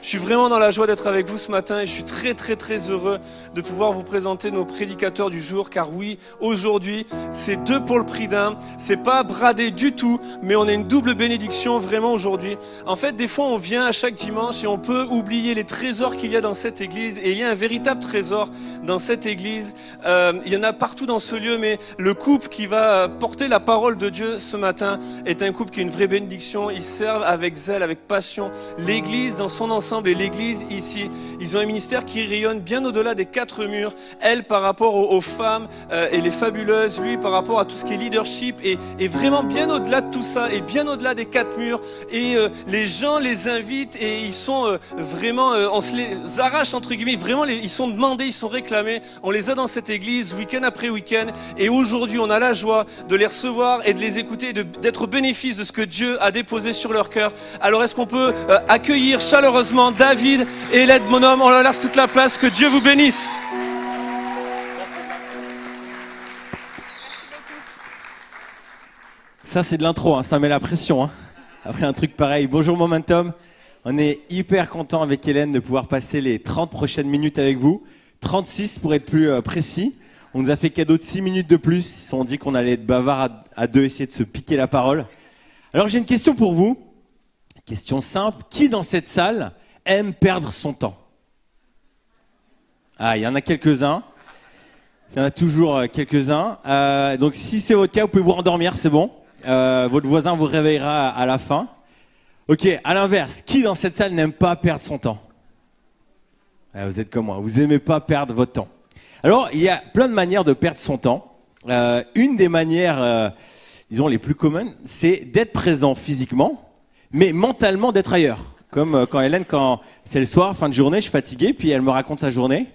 Je suis vraiment dans la joie d'être avec vous ce matin et je suis très heureux de pouvoir vous présenter nos prédicateurs du jour, car oui, aujourd'hui, c'est 2 pour le prix d'un. C'est pas bradé du tout, mais on a une double bénédiction vraiment aujourd'hui. En fait, des fois, on vient à chaque dimanche et on peut oublier les trésors qu'il y a dans cette église, et il y a un véritable trésor dans cette église. Il y en a partout dans ce lieu, mais le couple qui va porter la parole de Dieu ce matin est un couple qui est une vraie bénédiction. Ils servent avec zèle, avec passion l'église dans son ensemble et l'église ici. Ils ont un ministère qui rayonne bien au-delà des 4 murs. Elle par rapport aux femmes et les fabuleuses, lui par rapport à tout ce qui est leadership et vraiment bien au-delà de tout ça et bien au-delà des 4 murs. Et les gens les invitent et ils sont vraiment, on se les arrache entre guillemets, vraiment ils sont demandés, ils sont réclamés. On les a dans cette église week-end après week-end et aujourd'hui on a la joie de les recevoir et de les écouter, d'être au bénéfice de ce que Dieu a déposé sur leur cœur. Alors est-ce qu'on peut accueillir chaleureusement David et Hélène Bonhomme? On leur laisse toute la place, que Dieu vous bénisse. Ça c'est de l'intro, hein, ça met la pression, hein. Après un truc pareil. Bonjour Momentum, on est hyper content avec Hélène de pouvoir passer les 30 prochaines minutes avec vous. 36 pour être plus précis. On nous a fait cadeau de 6 minutes de plus. Ils se sont dit qu'on allait être bavard à 2, essayer de se piquer la parole. Alors j'ai une question pour vous. Question simple. Qui dans cette salle aime perdre son temps? Ah, il y en a quelques-uns. Il y en a toujours quelques-uns. Donc si c'est votre cas, vous pouvez vous rendormir, c'est bon. Votre voisin vous réveillera à la fin. Ok, à l'inverse, qui dans cette salle n'aime pas perdre son temps? Vous êtes comme moi, vous n'aimez pas perdre votre temps. Alors, il y a plein de manières de perdre son temps. Une des manières, disons, les plus communes, c'est d'être présent physiquement, mais mentalement d'être ailleurs. Comme quand Hélène, quand c'est le soir, fin de journée, je suis fatigué, puis elle me raconte sa journée.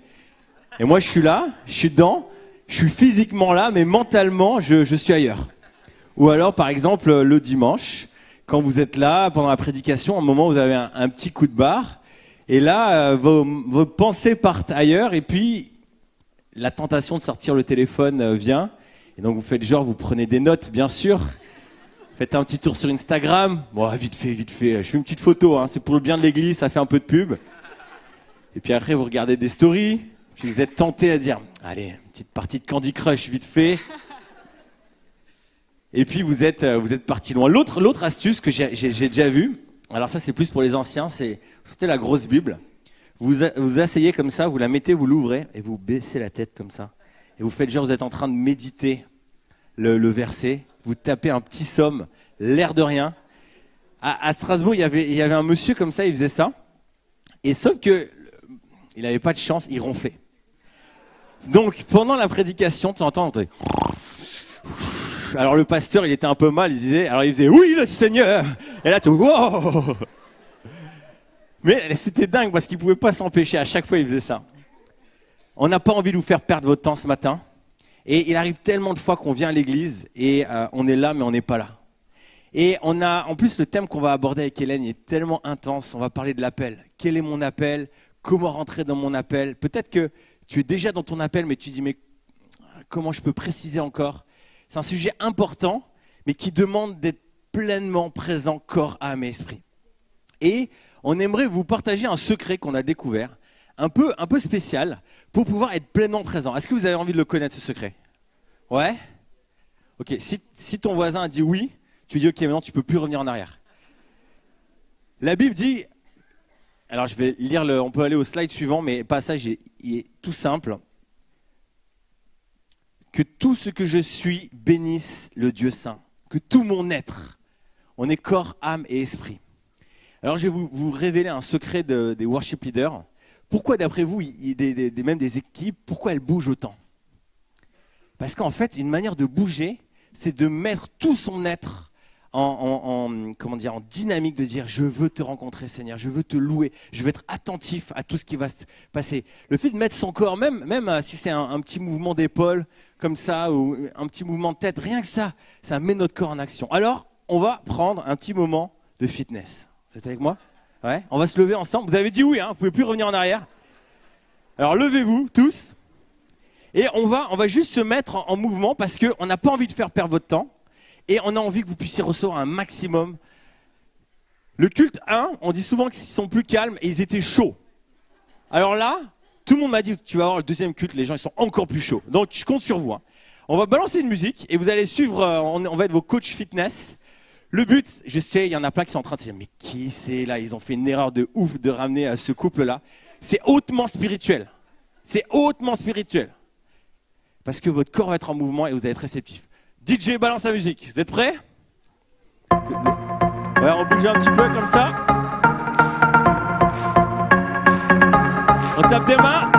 Et moi, je suis là, je suis dedans, je suis physiquement là, mais mentalement, je suis ailleurs. Ou alors, par exemple, le dimanche, quand vous êtes là, pendant la prédication, à un moment, vous avez un petit coup de barre, et là, vos pensées partent ailleurs, et puis la tentation de sortir le téléphone vient, et donc vous faites genre, vous prenez des notes, bien sûr, faites un petit tour sur Instagram, bon, vite fait, je fais une petite photo, hein, c'est pour le bien de l'église, ça fait un peu de pub, et puis après vous regardez des stories, puis vous êtes tenté à dire, allez, une petite partie de Candy Crush, vite fait, et puis vous êtes parti loin. L'autre astuce que j'ai déjà vue, alors ça c'est plus pour les anciens, c'est, vous sortez la grosse Bible, vous asseyez comme ça, vous la mettez, vous l'ouvrez, et vous baissez la tête comme ça. Et vous faites genre, vous êtes en train de méditer le verset, vous tapez un petit somme, l'air de rien. À Strasbourg, il y avait un monsieur comme ça, il faisait ça. Et sauf que, il n'avait pas de chance, il ronflait. Donc, pendant la prédication, de temps en temps, on entendait... Alors le pasteur, il était un peu mal, il faisait « Oui, le Seigneur !» Et là, tu wow. Mais c'était dingue parce qu'il ne pouvait pas s'empêcher. À chaque fois, il faisait ça. On n'a pas envie de vous faire perdre votre temps ce matin. Et il arrive tellement de fois qu'on vient à l'église et on est là, mais on n'est pas là. Et on a, en plus, le thème qu'on va aborder avec Hélène est tellement intense. On va parler de l'appel. Quel est mon appel? Comment rentrer dans mon appel? Peut-être que tu es déjà dans ton appel, mais tu dis, mais comment je peux préciser encore? C'est un sujet important, mais qui demande d'être pleinement présent, corps, âme et esprit. Et on aimerait vous partager un secret qu'on a découvert, un peu spécial, pour pouvoir être pleinement présent. Est-ce que vous avez envie de le connaître, ce secret? Ouais? Ok, si ton voisin a dit oui, tu dis ok, maintenant tu ne peux plus revenir en arrière. La Bible dit, alors je vais lire, on peut aller au slide suivant, mais le passage il est tout simple. Que tout ce que je suis bénisse le Dieu saint. Que tout mon être, on est corps, âme et esprit. Alors je vais vous révéler un secret des worship leaders. Pourquoi d'après vous, même des équipes, pourquoi elles bougent autant? Parce qu'en fait, une manière de bouger, c'est de mettre tout son être en dynamique, de dire je veux te rencontrer Seigneur, je veux te louer, je veux être attentif à tout ce qui va se passer. Le fait de mettre son corps, même si c'est un petit mouvement d'épaule comme ça, ou un petit mouvement de tête, rien que ça met notre corps en action. Alors, on va prendre un petit moment de fitness. Vous êtes avec moi? Ouais. On va se lever ensemble. Vous avez dit oui, hein, vous ne pouvez plus revenir en arrière. Alors levez-vous tous. Et on va juste se mettre en mouvement parce qu'on n'a pas envie de faire perdre votre temps. Et on a envie que vous puissiez recevoir un maximum Le culte 1, on dit souvent qu'ils sont plus calmes et ils étaient chauds. Alors là, tout le monde m'a dit, tu vas voir le deuxième culte, les gens ils sont encore plus chauds. Donc je compte sur vous. Hein. On va balancer une musique et vous allez suivre, on va être vos coachs fitness. Le but, je sais, il y en a plein qui sont en train de se dire, mais qui c'est là? Ils ont fait une erreur de ouf de ramener ce couple-là. C'est hautement spirituel. C'est hautement spirituel. Parce que votre corps va être en mouvement et vous allez être réceptif. DJ, balance la musique. Vous êtes prêts? Ouais, on bouge un petit peu comme ça. On tape des mains.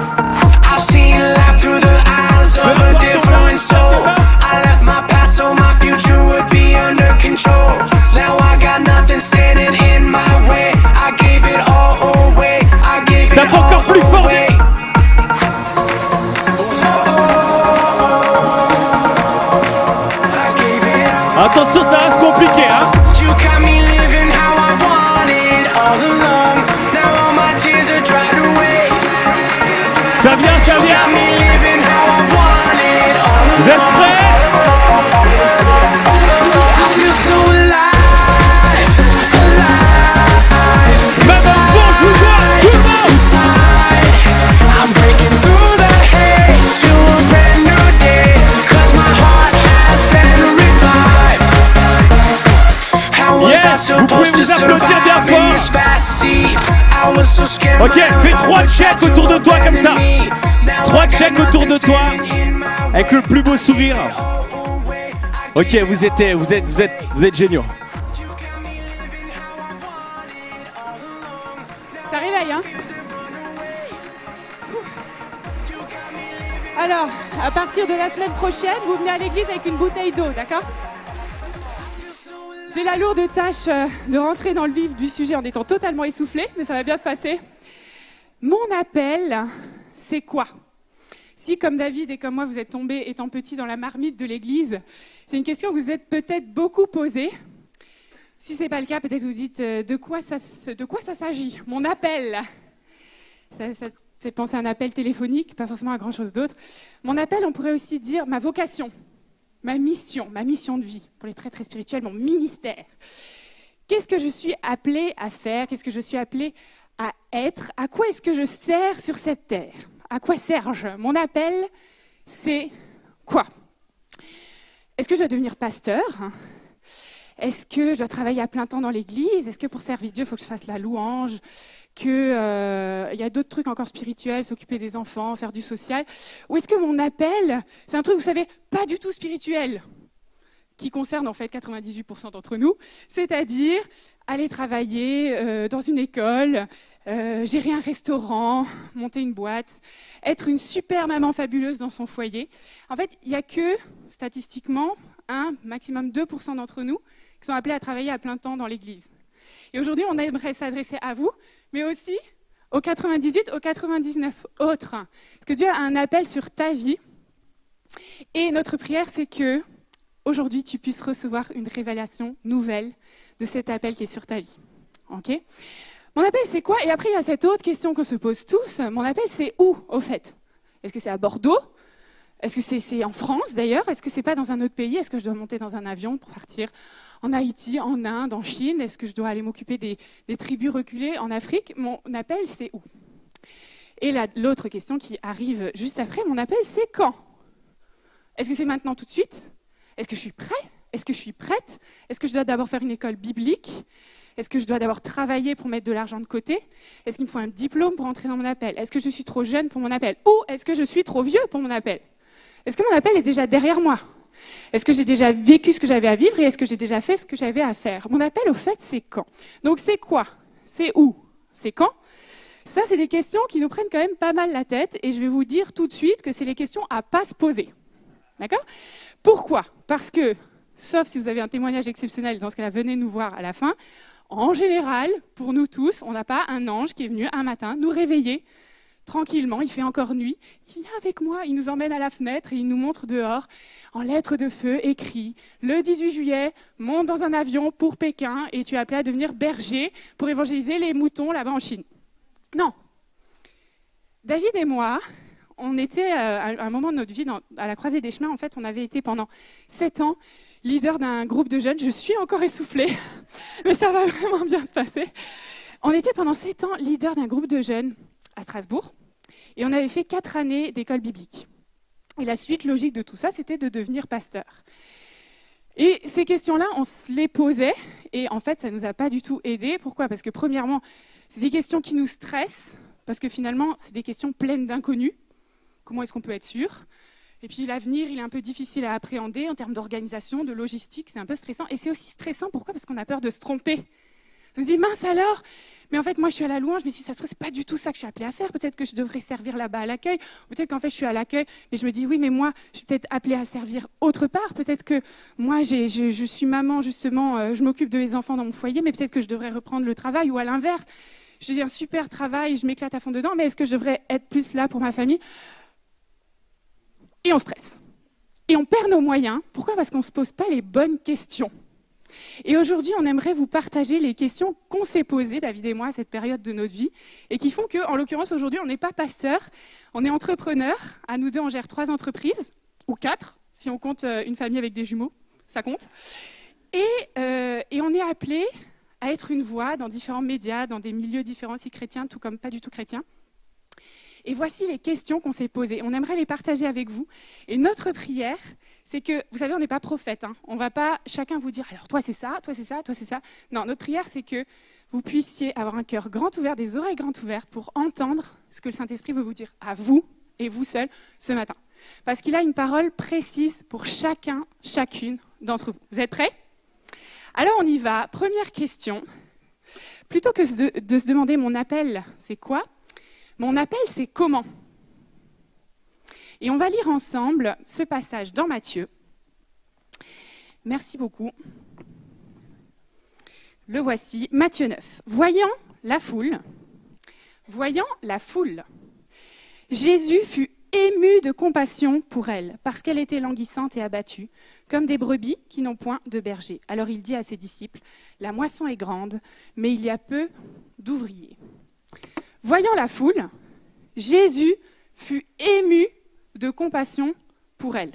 I've seen life through the eyes of a different soul. I left my past so my future would be under control. Now I got nothing standing in my way. I gave it all away. I gave it all away. Attention, ça reste compliqué, hein. You got me living how I wanted all along. Now all my tears are dried away. Ça vient, ça You vient. got me living how I wanted all along. Vous êtes prêts? I feel so alive, alive. Maintenant, bon, je vous vois, tout le monde. Inside, I'm breaking through the haze to a brand new day. 'Cause my heart has been revived. How was Yeah, I supposed vous pouvez to vous applaudir bien survive in fort. this fast sea? I was so scared. Ok, fais 3 checks autour de toi comme ça. 3 checks autour de toi avec le plus beau sourire. Ok, vous êtes géniaux. Ça réveille, hein? Alors, à partir de la semaine prochaine, vous venez à l'église avec une bouteille d'eau, d'accord? J'ai la lourde tâche de rentrer dans le vif du sujet en étant totalement essoufflée, mais ça va bien se passer. Mon appel, c'est quoi? Si, comme David et comme moi, vous êtes tombés étant petit dans la marmite de l'église, c'est une question que vous êtes peut-être beaucoup posée. Si ce n'est pas le cas, peut-être vous dites de quoi ça s'agit? Mon appel. Ça fait penser à un appel téléphonique, pas forcément à grand-chose d'autre. Mon appel, on pourrait aussi dire ma vocation, ma mission de vie, pour les très très spirituels, mon ministère. Qu'est-ce que je suis appelée à faire? Qu'est-ce que je suis appelée à être? À quoi est-ce que je sers sur cette terre? À quoi sers-je? Mon appel, c'est quoi? Est-ce que je dois devenir pasteur? Est-ce que je dois travailler à plein temps dans l'église? Est-ce que pour servir Dieu, il faut que je fasse la louange? Il y a d'autres trucs encore spirituels, s'occuper des enfants, faire du social? Ou est-ce que mon appel, c'est un truc, vous savez, pas du tout spirituel, qui concerne en fait 98% d'entre nous, c'est-à-dire aller travailler dans une école, gérer un restaurant, monter une boîte, être une super maman fabuleuse dans son foyer. En fait, il n'y a que, statistiquement, maximum 2% d'entre nous qui sont appelés à travailler à plein temps dans l'église. Et aujourd'hui, on aimerait s'adresser à vous, mais aussi aux 98, aux 99 autres. Parce que Dieu a un appel sur ta vie. Et notre prière, c'est que aujourd'hui, tu puisses recevoir une révélation nouvelle de cet appel qui est sur ta vie. Ok ? Mon appel, c'est quoi? Et après, il y a cette autre question qu'on se pose tous. Mon appel, c'est où, au fait? Est-ce que c'est à Bordeaux? Est-ce que c'est en France, d'ailleurs? Est-ce que c'est pas dans un autre pays? Est-ce que je dois monter dans un avion pour partir en Haïti, en Inde, en Chine? Est-ce que je dois aller m'occuper des tribus reculées en Afrique? Mon appel, c'est où? Et l'autre question qui arrive juste après, mon appel, c'est quand? Est-ce que c'est maintenant, tout de suite? Est-ce que je suis prêt? Est-ce que je suis prête? Est-ce que je dois d'abord faire une école biblique? Est-ce que je dois d'abord travailler pour mettre de l'argent de côté? Est-ce qu'il me faut un diplôme pour entrer dans mon appel? Est-ce que je suis trop jeune pour mon appel? Ou est-ce que je suis trop vieux pour mon appel? Est-ce que mon appel est déjà derrière moi? Est-ce que j'ai déjà vécu ce que j'avais à vivre et est-ce que j'ai déjà fait ce que j'avais à faire? Mon appel, au fait, c'est quand? Donc, c'est quoi? C'est où? C'est quand? Ça, c'est des questions qui nous prennent quand même pas mal la tête et je vais vous dire tout de suite que c'est les questions à pas se poser. D'accord? Pourquoi? Parce que, sauf si vous avez un témoignage exceptionnel, dans ce cas-là, venez nous voir à la fin. En général, pour nous tous, on n'a pas un ange qui est venu un matin nous réveiller tranquillement, il fait encore nuit, il vient avec moi, il nous emmène à la fenêtre et il nous montre dehors, en lettres de feu, écrit « Le 18 juillet, monte dans un avion pour Pékin et tu es appelé à devenir berger pour évangéliser les moutons là-bas en Chine. » Non. David et moi, on était à un moment de notre vie à la croisée des chemins, en fait, on avait été pendant 7 ans leader d'un groupe de jeunes. Je suis encore essoufflée, mais ça va vraiment bien se passer. On était pendant 7 ans leader d'un groupe de jeunes à Strasbourg et on avait fait 4 années d'école biblique. Et la suite logique de tout ça, c'était de devenir pasteur. Et ces questions-là, on se les posait et en fait, ça ne nous a pas du tout aidés. Pourquoi ? Parce que premièrement, c'est des questions qui nous stressent parce que finalement, c'est des questions pleines d'inconnus. Comment est-ce qu'on peut être sûr ? Et puis l'avenir, il est un peu difficile à appréhender en termes d'organisation, de logistique, c'est un peu stressant. Et c'est aussi stressant, pourquoi ? Parce qu'on a peur de se tromper. On se dit, mince alors, mais en fait, moi, je suis à la louange, mais si ça se trouve, c'est pas du tout ça que je suis appelée à faire. Peut-être que je devrais servir là-bas à l'accueil. Peut-être qu'en fait, je suis à l'accueil, mais je me dis, oui, mais moi, je suis peut-être appelée à servir autre part. Peut-être que moi, je suis maman, justement, je m'occupe de mes enfants dans mon foyer, mais peut-être que je devrais reprendre le travail, ou à l'inverse, j'ai un super travail, je m'éclate à fond dedans, mais est-ce que je devrais être plus là pour ma famille ? Et on stresse. Et on perd nos moyens. Pourquoi ? Parce qu'on ne se pose pas les bonnes questions. Et aujourd'hui, on aimerait vous partager les questions qu'on s'est posées, David et moi, à cette période de notre vie, et qui font qu'en l'occurrence, aujourd'hui, on n'est pas pasteur, on est entrepreneur. À nous deux, on gère 3 entreprises, ou 4, si on compte une famille avec des jumeaux, ça compte. Et on est appelé à être une voix dans différents médias, dans des milieux différents, si chrétiens, tout comme pas du tout chrétiens. Et voici les questions qu'on s'est posées. On aimerait les partager avec vous. Et notre prière, c'est que, vous savez, on n'est pas prophète. On ne va pas chacun vous dire, alors toi c'est ça, toi c'est ça, toi c'est ça. Non, notre prière, c'est que vous puissiez avoir un cœur grand ouvert, des oreilles grandes ouvertes pour entendre ce que le Saint-Esprit veut vous dire à vous et vous seul ce matin. Parce qu'il a une parole précise pour chacun, chacune d'entre vous. Vous êtes prêts ? Alors on y va. Première question. Plutôt que de se demander mon appel, c'est quoi ? Mon appel, c'est comment ? Et on va lire ensemble ce passage dans Matthieu. Merci beaucoup. Le voici, Matthieu 9. Voyant la foule, Jésus fut ému de compassion pour elle, parce qu'elle était languissante et abattue, comme des brebis qui n'ont point de berger. Alors il dit à ses disciples, la moisson est grande, mais il y a peu d'ouvriers. Voyant la foule, Jésus fut ému de compassion pour elle.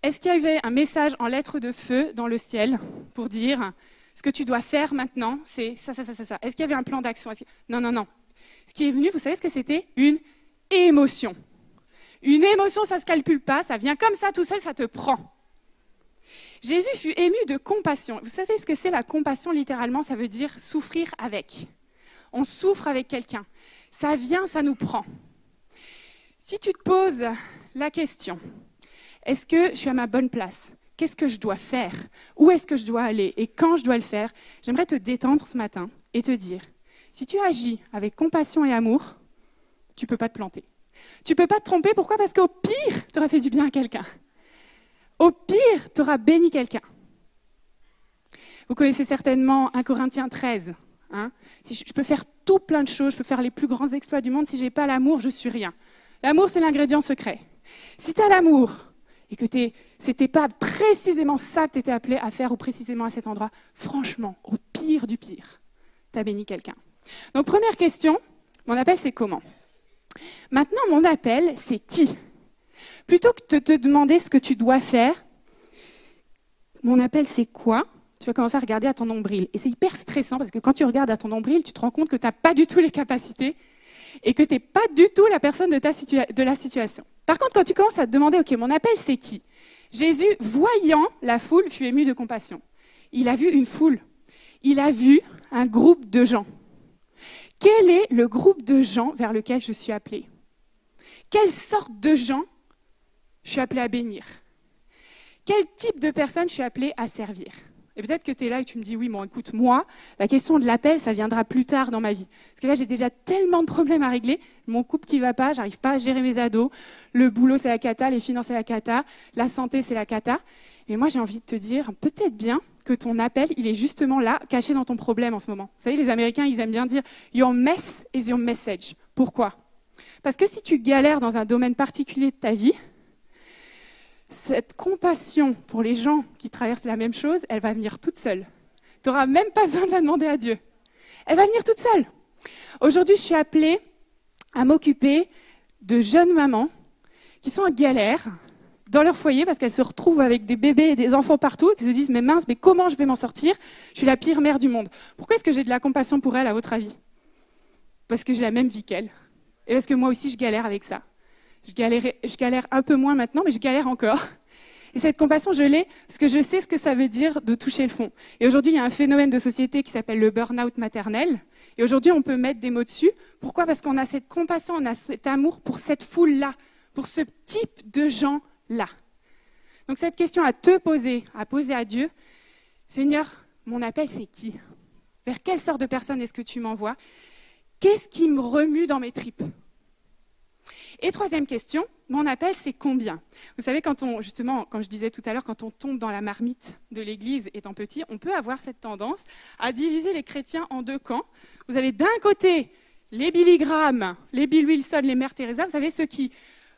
Est-ce qu'il y avait un message en lettres de feu dans le ciel pour dire ce que tu dois faire maintenant, c'est ça, ça, ça, ça, ça. Est-ce qu'il y avait un plan d'action ? Non. Ce qui est venu, vous savez ce que c'était ? Une émotion. Une émotion, ça ne se calcule pas, ça vient comme ça tout seul, ça te prend. Jésus fut ému de compassion. Vous savez ce que c'est la compassion littéralement ? Ça veut dire souffrir avec. On souffre avec quelqu'un. Ça vient, ça nous prend. Si tu te poses la question, est-ce que je suis à ma bonne place ? Qu'est-ce que je dois faire ? Où est-ce que je dois aller ? Et quand je dois le faire ? J'aimerais te détendre ce matin et te dire, si tu agis avec compassion et amour, tu ne peux pas te planter. Tu ne peux pas te tromper. Pourquoi ? Parce qu'au pire, tu auras fait du bien à quelqu'un. Au pire, tu auras béni quelqu'un. Vous connaissez certainement 1 Corinthiens 13. Si je peux faire tout plein de choses, je peux faire les plus grands exploits du monde, si je n'ai pas l'amour, je ne suis rien. L'amour, c'est l'ingrédient secret. Si tu as l'amour et que ce n'était pas précisément ça que tu étais appelé à faire ou précisément à cet endroit, franchement, au pire du pire, tu as béni quelqu'un. Donc première question, mon appel c'est comment ? Maintenant, mon appel c'est qui ? Plutôt que de te demander ce que tu dois faire, mon appel c'est quoi ? Tu vas commencer à regarder à ton nombril. Et c'est hyper stressant parce que quand tu regardes à ton nombril, tu te rends compte que tu n'as pas du tout les capacités et que tu n'es pas du tout la personne de la situation. Par contre, quand tu commences à te demander, ok, mon appel, c'est qui ? Jésus, voyant la foule, fut ému de compassion. Il a vu une foule. Il a vu un groupe de gens. Quel est le groupe de gens vers lequel je suis appelée ? Quelle sorte de gens je suis appelée à bénir ? Quel type de personnes je suis appelée à servir ? Et peut-être que tu es là et tu me dis, oui, bon, écoute, moi, la question de l'appel, ça viendra plus tard dans ma vie. Parce que là, j'ai déjà tellement de problèmes à régler. Mon couple qui ne va pas, j'arrive pas à gérer mes ados. Le boulot, c'est la cata, les finances, c'est la cata. La santé, c'est la cata. Et moi, j'ai envie de te dire, peut-être bien que ton appel, il est justement là, caché dans ton problème en ce moment. Vous savez, les Américains, ils aiment bien dire, your mess is your message. Pourquoi ? Parce que si tu galères dans un domaine particulier de ta vie, cette compassion pour les gens qui traversent la même chose, elle va venir toute seule. Tu n'auras même pas besoin de la demander à Dieu. Elle va venir toute seule. Aujourd'hui, je suis appelée à m'occuper de jeunes mamans qui sont en galère dans leur foyer parce qu'elles se retrouvent avec des bébés et des enfants partout et qu'elles se disent mais mince, mais comment je vais m'en sortir? Je suis la pire mère du monde. Pourquoi est-ce que j'ai de la compassion pour elles à votre avis? Parce que j'ai la même vie qu'elles. Et parce que moi aussi je galère avec ça. Je galère un peu moins maintenant, mais je galère encore. Et cette compassion, je l'ai parce que je sais ce que ça veut dire de toucher le fond. Et aujourd'hui, il y a un phénomène de société qui s'appelle le burn-out maternel. Et aujourd'hui, on peut mettre des mots dessus. Pourquoi? Parce qu'on a cette compassion, on a cet amour pour cette foule-là, pour ce type de gens-là. Donc cette question à te poser, à poser à Dieu, Seigneur, mon appel, c'est qui? Vers quelle sorte de personne est-ce que tu m'envoies? Qu'est-ce qui me remue dans mes tripes? Et troisième question, mon appel, c'est combien? Vous savez, justement, comme je disais tout à l'heure, quand on tombe dans la marmite de l'Église étant petit, on peut avoir cette tendance à diviser les chrétiens en deux camps. Vous avez d'un côté les Billy Graham, les Bill Wilson, les Mères Teresa, vous savez, ceux qui...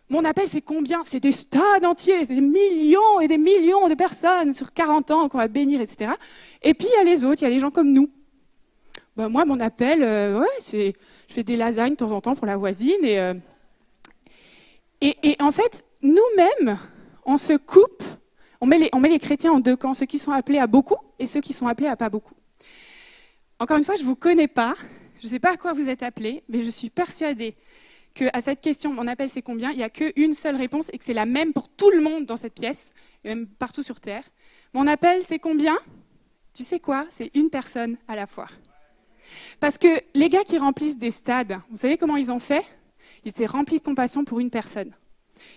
Mon appel, c'est combien? C'est des stades entiers, c'est des millions et des millions de personnes sur 40 ans qu'on va bénir, etc. Et puis, il y a les autres, il y a les gens comme nous. Ben, moi, mon appel, je fais des lasagnes de temps en temps pour la voisine et en fait, nous-mêmes, on se coupe, on met les chrétiens en deux camps, ceux qui sont appelés à beaucoup et ceux qui sont appelés à pas beaucoup. Encore une fois, je ne vous connais pas, je ne sais pas à quoi vous êtes appelés, mais je suis persuadée qu'à cette question, mon appel c'est combien, il n'y a qu'une seule réponse et que c'est la même pour tout le monde dans cette pièce, et même partout sur Terre. Mon appel c'est combien? Tu sais quoi? C'est une personne à la fois. Parce que les gars qui remplissent des stades, vous savez comment ils ont fait? Ils étaient remplis de compassion pour une personne.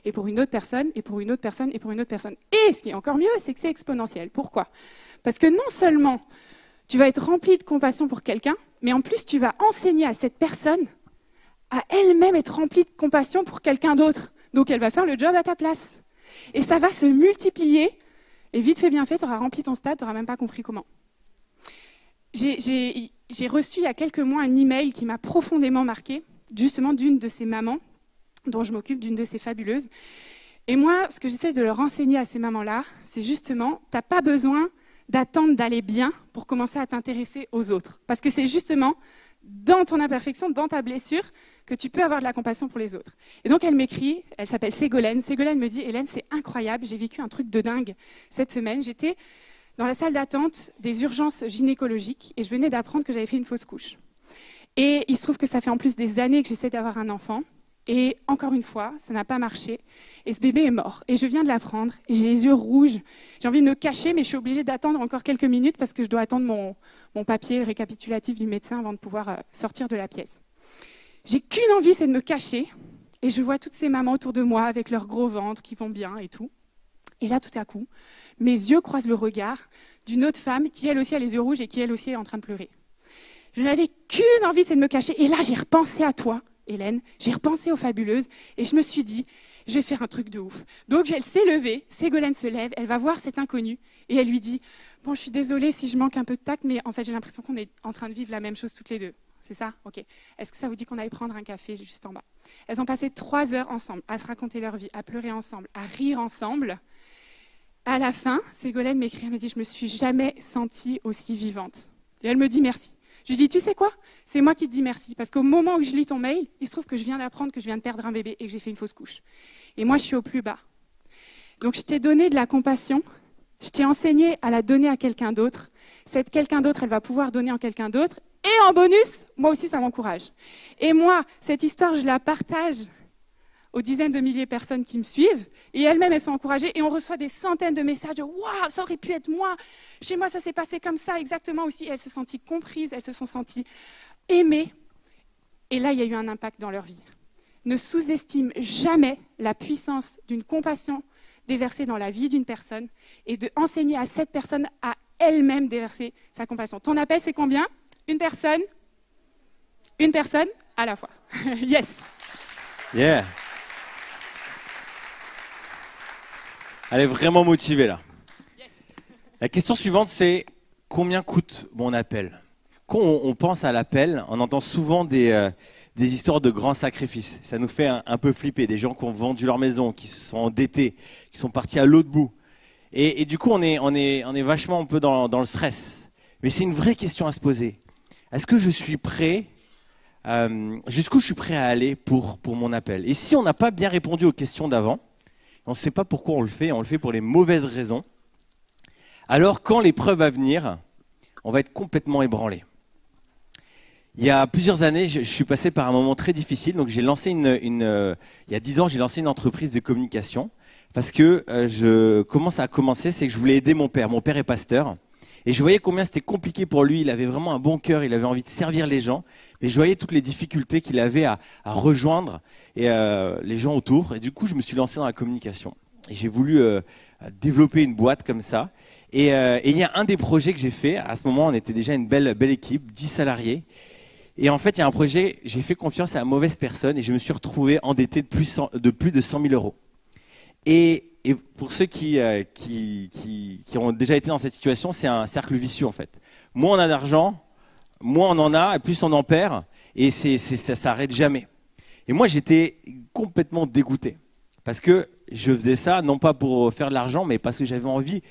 Et pour une autre personne, et pour une autre personne, et pour une autre personne. Et ce qui est encore mieux, c'est que c'est exponentiel. Pourquoi? Parce que non seulement tu vas être rempli de compassion pour quelqu'un, mais en plus tu vas enseigner à cette personne à elle-même être remplie de compassion pour quelqu'un d'autre. Donc elle va faire le job à ta place. Et ça va se multiplier. Et vite fait, bien fait, tu auras rempli ton stade, tu n'auras même pas compris comment. J'ai reçu il y a quelques mois un email qui m'a profondément marqué, justement d'une de ces mamans, dont je m'occupe, d'une de ces fabuleuses. Et moi, ce que j'essaie de leur enseigner à ces mamans-là, c'est justement, tu n'as pas besoin d'attendre d'aller bien pour commencer à t'intéresser aux autres. Parce que c'est justement dans ton imperfection, dans ta blessure, que tu peux avoir de la compassion pour les autres. Et donc elle m'écrit, elle s'appelle Ségolène. Ségolène me dit, Hélène, c'est incroyable, j'ai vécu un truc de dingue cette semaine. J'étais dans la salle d'attente des urgences gynécologiques et je venais d'apprendre que j'avais fait une fausse couche. Et il se trouve que ça fait en plus des années que j'essaie d'avoir un enfant. Et encore une fois, ça n'a pas marché. Et ce bébé est mort. Et je viens de l'apprendre. Et j'ai les yeux rouges. J'ai envie de me cacher, mais je suis obligée d'attendre encore quelques minutes parce que je dois attendre mon papier, le récapitulatif du médecin avant de pouvoir sortir de la pièce. J'ai qu'une envie, c'est de me cacher. Et je vois toutes ces mamans autour de moi avec leur gros ventre qui vont bien et tout. Et là, tout à coup, mes yeux croisent le regard d'une autre femme qui, elle aussi, a les yeux rouges et qui, elle aussi, est en train de pleurer. Je n'avais qu'une envie, c'est de me cacher. Et là, j'ai repensé à toi, Hélène. J'ai repensé aux fabuleuses. Et je me suis dit, je vais faire un truc de ouf. Donc, elle s'est levée. Ségolène se lève. Elle va voir cet inconnu. Et elle lui dit, bon, je suis désolée si je manque un peu de tact, mais en fait, j'ai l'impression qu'on est en train de vivre la même chose toutes les deux. C'est ça? Ok. Est-ce que ça vous dit qu'on aille prendre un café juste en bas? Elles ont passé 3 heures ensemble, à se raconter leur vie, à pleurer ensemble, à rire ensemble. À la fin, Ségolène m'écrit, elle me dit, je me suis jamais sentie aussi vivante. Et elle me dit merci. Je lui dis, tu sais quoi? C'est moi qui te dis merci. Parce qu'au moment où je lis ton mail, il se trouve que je viens d'apprendre que je viens de perdre un bébé et que j'ai fait une fausse couche. Et moi, je suis au plus bas. Donc, je t'ai donné de la compassion. Je t'ai enseigné à la donner à quelqu'un d'autre. Cette quelqu'un d'autre, elle va pouvoir donner en quelqu'un d'autre. Et en bonus, moi aussi, ça m'encourage. Et moi, cette histoire, je la partage aux dizaines de milliers de personnes qui me suivent, et elles-mêmes, elles sont encouragées, et on reçoit des centaines de messages de « Waouh, ça aurait pu être moi, chez moi, ça s'est passé comme ça, exactement aussi ». Elles se sont senties comprises, elles se sont senties aimées, et là, il y a eu un impact dans leur vie. Ne sous-estime jamais la puissance d'une compassion déversée dans la vie d'une personne, et de enseigner à cette personne à elle-même déverser sa compassion. Ton appel, c'est combien? Une personne à la fois. Yes. Yeah. Elle est vraiment motivée là. La question suivante, c'est combien coûte mon appel? Quand on pense à l'appel, on entend souvent des histoires de grands sacrifices. Ça nous fait un peu flipper. Des gens qui ont vendu leur maison, qui se sont endettés, qui sont partis à l'autre bout. Et du coup, on est vachement un peu dans le stress. Mais c'est une vraie question à se poser. Est-ce que je suis prêt? Jusqu'où je suis prêt à aller pour mon appel? Et si on n'a pas bien répondu aux questions d'avant, On ne sait pas pourquoi on le fait pour les mauvaises raisons. Alors quand l'épreuve va venir, on va être complètement ébranlé. Il y a plusieurs années, je suis passé par un moment très difficile. Donc j'ai lancé il y a 10 ans, j'ai lancé une entreprise de communication parce que ça a commencé, c'est que je voulais aider mon père. Mon père est pasteur et je voyais combien c'était compliqué pour lui. Il avait vraiment un bon cœur, il avait envie de servir les gens, mais je voyais toutes les difficultés qu'il avait à rejoindre les gens autour. Et du coup, je me suis lancé dans la communication et j'ai voulu développer une boîte comme ça. Et il y a un des projets que j'ai fait. À ce moment, on était déjà une belle équipe, 10 salariés. Et en fait, il y a un projet, j'ai fait confiance à la mauvaise personne et je me suis retrouvé endetté de plus de 100 000 euros. Et pour ceux qui ont déjà été dans cette situation, c'est un cercle vicieux en fait. Moins on a d'argent, moins on en a, et plus on en perd, et ça s'arrête jamais. Et moi, j'étais complètement dégoûté parce que je faisais ça non pas pour faire de l'argent, mais parce que j'avais envie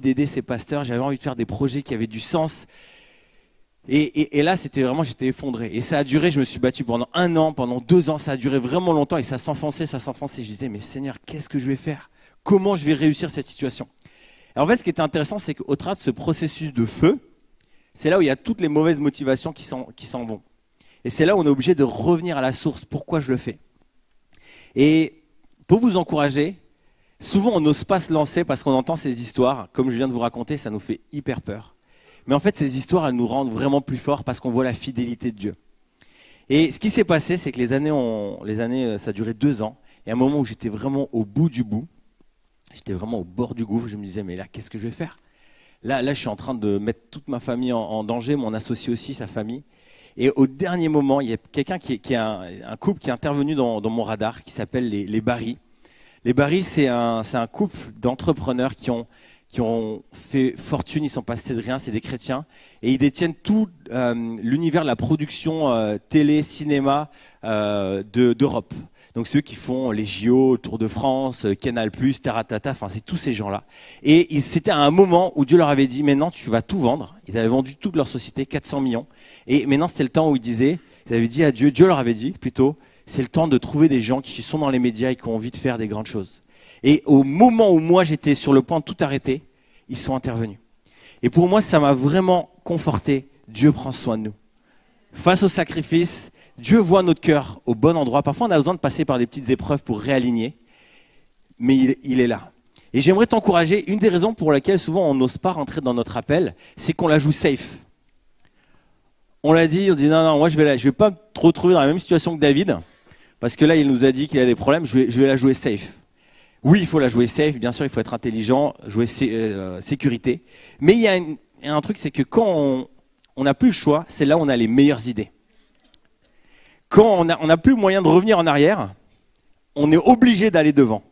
d'aider ces pasteurs, j'avais envie de faire des projets qui avaient du sens. Et là, j'étais effondré. Et ça a duré, je me suis battu pendant 1 an, pendant 2 ans, ça a duré vraiment longtemps et ça s'enfonçait. Je disais, mais Seigneur, qu'est-ce que je vais faire? Comment je vais réussir cette situation? Et en fait, ce qui était intéressant, c'est qu'au travers de ce processus de feu, c'est là où il y a toutes les mauvaises motivations qui s'en vont. Et c'est là où on est obligé de revenir à la source. Pourquoi je le fais? Et pour vous encourager, souvent on n'ose pas se lancer parce qu'on entend ces histoires. Comme je viens de vous raconter, ça nous fait hyper peur. Mais en fait, ces histoires, elles nous rendent vraiment plus forts parce qu'on voit la fidélité de Dieu. Et ce qui s'est passé, c'est que les années, ça a duré 2 ans. Et à un moment où j'étais vraiment au bout du bout, j'étais vraiment au bord du gouffre, je me disais, mais là, qu'est-ce que je vais faire? Là, je suis en train de mettre toute ma famille en danger, mon associé aussi, sa famille. Et au dernier moment, il y a quelqu'un un couple qui est intervenu dans mon radar, qui s'appelle les Barry. Les Barry, c'est un couple d'entrepreneurs qui ont fait fortune, ils sont passés de rien, c'est des chrétiens, et ils détiennent tout l'univers de la production télé, cinéma d'Europe. Donc ceux qui font les JO, Tour de France, Canal+, Taratata, enfin c'est tous ces gens-là. Et c'était à un moment où Dieu leur avait dit, maintenant tu vas tout vendre. Ils avaient vendu toute leur société, 400 millions. Et maintenant c'était le temps où ils avaient dit à Dieu, Dieu leur avait dit plutôt, c'est le temps de trouver des gens qui sont dans les médias et qui ont envie de faire des grandes choses. Et au moment où moi j'étais sur le point de tout arrêter, ils sont intervenus. Et pour moi, ça m'a vraiment conforté. Dieu prend soin de nous. Face au sacrifice, Dieu voit notre cœur au bon endroit. Parfois, on a besoin de passer par des petites épreuves pour réaligner, mais il est là. Et j'aimerais t'encourager. Une des raisons pour lesquelles souvent on n'ose pas rentrer dans notre appel, c'est qu'on la joue safe. On dit non, moi je vais pas me retrouver dans la même situation que David, parce que là, il nous a dit qu'il a des problèmes, je vais la jouer safe. Oui, il faut la jouer safe, bien sûr, il faut être intelligent, jouer sécurité. Mais il y a un truc, c'est que quand on n'a plus le choix, c'est là où on a les meilleures idées. Quand on n'a plus moyen de revenir en arrière, on est obligé d'aller devant.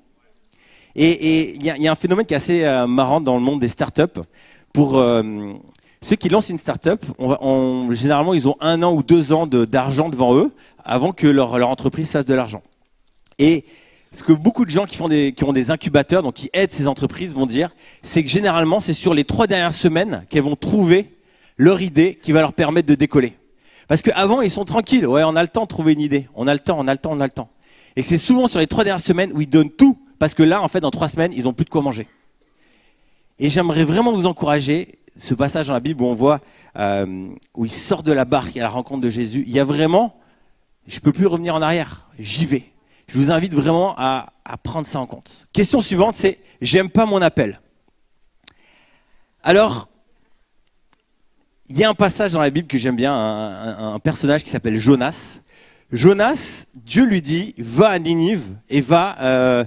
Et il y a un phénomène qui est assez marrant dans le monde des startups. Pour ceux qui lancent une startup, généralement, ils ont 1 an ou 2 ans d'argent devant eux avant que leur entreprise fasse de l'argent. Et ce que beaucoup de gens qui ont des incubateurs, donc qui aident ces entreprises, vont dire, c'est que généralement, c'est sur les 3 dernières semaines qu'elles vont trouver leur idée qui va leur permettre de décoller. Parce qu'avant, ils sont tranquilles. Ouais, on a le temps de trouver une idée. On a le temps. Et c'est souvent sur les 3 dernières semaines où ils donnent tout. Parce que là, en fait, dans 3 semaines, ils n'ont plus de quoi manger. Et j'aimerais vraiment vous encourager, ce passage dans la Bible où on voit, où il sort de la barque à la rencontre de Jésus. Il y a vraiment, je ne peux plus revenir en arrière. J'y vais. Je vous invite vraiment à prendre ça en compte. Question suivante, c'est « J'aime pas mon appel ». Alors, il y a un passage dans la Bible que j'aime bien, un personnage qui s'appelle Jonas. Jonas, Dieu lui dit « Va à Ninive et va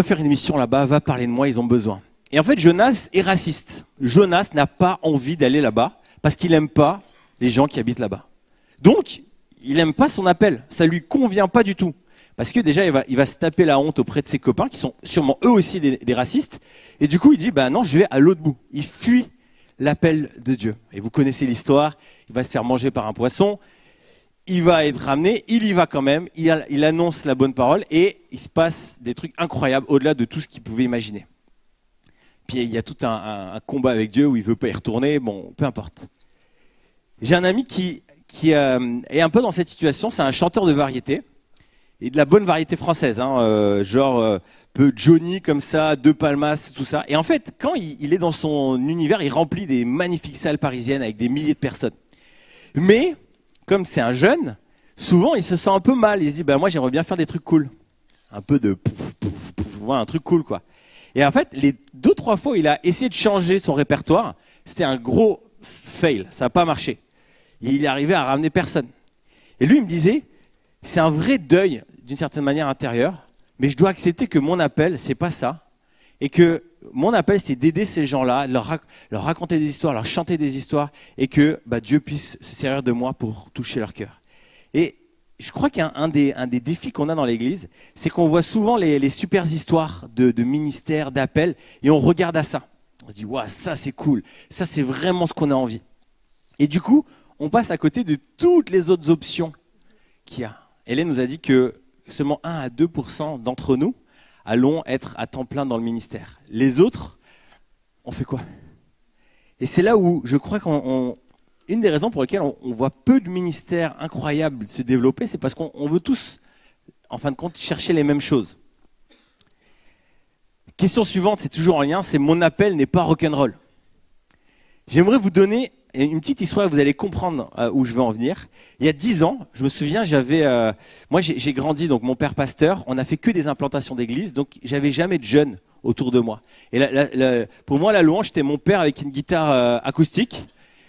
faire une mission là-bas, va parler de moi, ils ont besoin ». Et en fait, Jonas est raciste. Jonas n'a pas envie d'aller là-bas parce qu'il n'aime pas les gens qui habitent là-bas. Donc, il n'aime pas son appel, ça lui convient pas du tout. Parce que déjà, il va se taper la honte auprès de ses copains, qui sont sûrement eux aussi des racistes. Et du coup, il dit, non, je vais à l'autre bout. Il fuit l'appel de Dieu. Et vous connaissez l'histoire, il va se faire manger par un poisson, il va être ramené, il y va quand même, il annonce la bonne parole, et il se passe des trucs incroyables, au-delà de tout ce qu'il pouvait imaginer. Puis il y a tout un combat avec Dieu où il veut pas y retourner, bon, peu importe. J'ai un ami qui est un peu dans cette situation, c'est un chanteur de variété. et de la bonne variété française, hein, genre peu Johnny comme ça, De Palmas, tout ça. Et en fait, quand il est dans son univers, il remplit des magnifiques salles parisiennes avec des milliers de personnes. Mais comme c'est un jeune, souvent il se sent un peu mal. Il se dit, bah moi j'aimerais bien faire des trucs cool, un peu de un truc cool quoi. Et en fait, les 2-3 fois où il a essayé de changer son répertoire, c'était un gros fail, ça n'a pas marché. Il est arrivé à ramener personne. Et lui, il me disait, c'est un vrai deuil, d'une certaine manière intérieure, mais je dois accepter que mon appel, c'est pas ça. Et que mon appel, c'est d'aider ces gens-là, leur raconter des histoires, leur chanter des histoires, et que Dieu puisse se servir de moi pour toucher leur cœur. Et je crois qu'un des défis qu'on a dans l'Église, c'est qu'on voit souvent les super histoires de ministères, d'appels, et on regarde à ça. On se dit, waouh, ça c'est cool, ça c'est vraiment ce qu'on a envie. Et du coup, on passe à côté de toutes les autres options qu'il y a. Hélène nous a dit que seulement 1 à 2% d'entre nous allons être à temps plein dans le ministère. Les autres, on fait quoi? Et c'est là où je crois une des raisons pour lesquelles on voit peu de ministères incroyables se développer, c'est parce qu'on veut tous, en fin de compte, chercher les mêmes choses. Question suivante, c'est toujours en lien, c'est mon appel n'est pas rock'n'roll. J'aimerais vous donner une petite histoire, vous allez comprendre où je veux en venir. Il y a 10 ans, je me souviens, moi j'ai grandi, donc mon père pasteur, on n'a fait que des implantations d'église, donc j'avais jamais de jeunes autour de moi. Et pour moi, la louange, c'était mon père avec une guitare acoustique.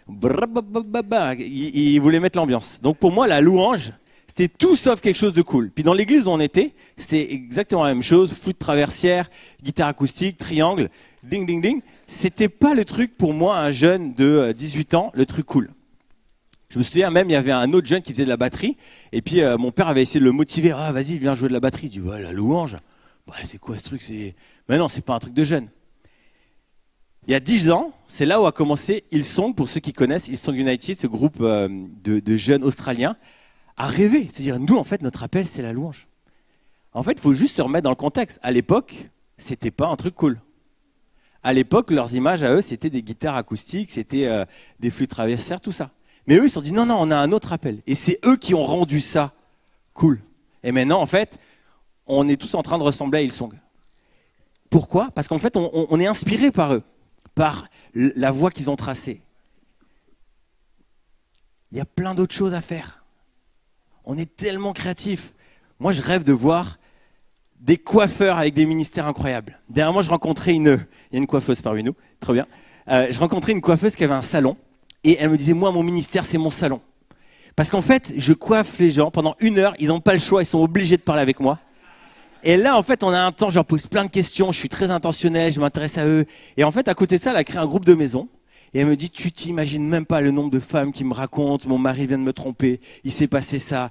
Il voulait mettre l'ambiance. Donc pour moi, la louange, c'était tout sauf quelque chose de cool. Puis dans l'église où on était, c'était exactement la même chose. Flûte traversière, guitare acoustique, triangle, ding ding ding. C'était pas le truc pour moi, un jeune de 18 ans, le truc cool. Je me souviens même, il y avait un autre jeune qui faisait de la batterie. Et puis mon père avait essayé de le motiver. Ah vas-y, viens jouer de la batterie. Il dit ouais, la louange. Ouais, c'est quoi ce truc? Mais non, c'est pas un truc de jeune. Il y a 10 ans, c'est là où a commencé Hillsong, pour ceux qui connaissent Hillsong United, ce groupe de jeunes australiens, à rêver, se dire, nous, en fait, notre appel, c'est la louange. En fait, il faut juste se remettre dans le contexte. À l'époque, c'était pas un truc cool. À l'époque, leurs images à eux, c'était des guitares acoustiques, c'était des flûtes traversières, tout ça. Mais eux, ils se sont dit, non, on a un autre appel. Et c'est eux qui ont rendu ça cool. Et maintenant, en fait, on est tous en train de ressembler à Hillsong. Pourquoi? Parce qu'en fait, on est inspiré par eux, par la voie qu'ils ont tracée. Il y a plein d'autres choses à faire. On est tellement créatifs. Moi, je rêve de voir des coiffeurs avec des ministères incroyables. Dernièrement, je rencontrais il y a une coiffeuse parmi nous, très bien. Je rencontrais une coiffeuse qui avait un salon et elle me disait, moi, mon ministère, c'est mon salon. Parce qu'en fait, je coiffe les gens pendant 1 heure, ils n'ont pas le choix, ils sont obligés de parler avec moi. Et là, en fait, on a un temps, je leur pose plein de questions, je suis très intentionnel, je m'intéresse à eux. Et en fait, à côté de ça, elle a créé un groupe de maison. Et elle me dit, tu t'imagines même pas le nombre de femmes qui me racontent, mon mari vient de me tromper, il s'est passé ça,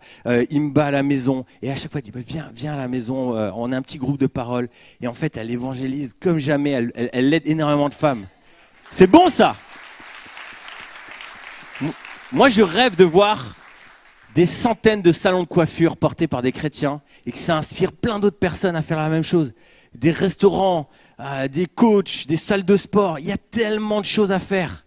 il me bat à la maison. Et à chaque fois, elle dit, viens à la maison, on a un petit groupe de parole. Et en fait, elle évangélise comme jamais, elle aide énormément de femmes. C'est bon ça. Moi, je rêve de voir des centaines de salons de coiffure portés par des chrétiens et que ça inspire plein d'autres personnes à faire la même chose. Des restaurants, des coachs, des salles de sport. Il y a tellement de choses à faire.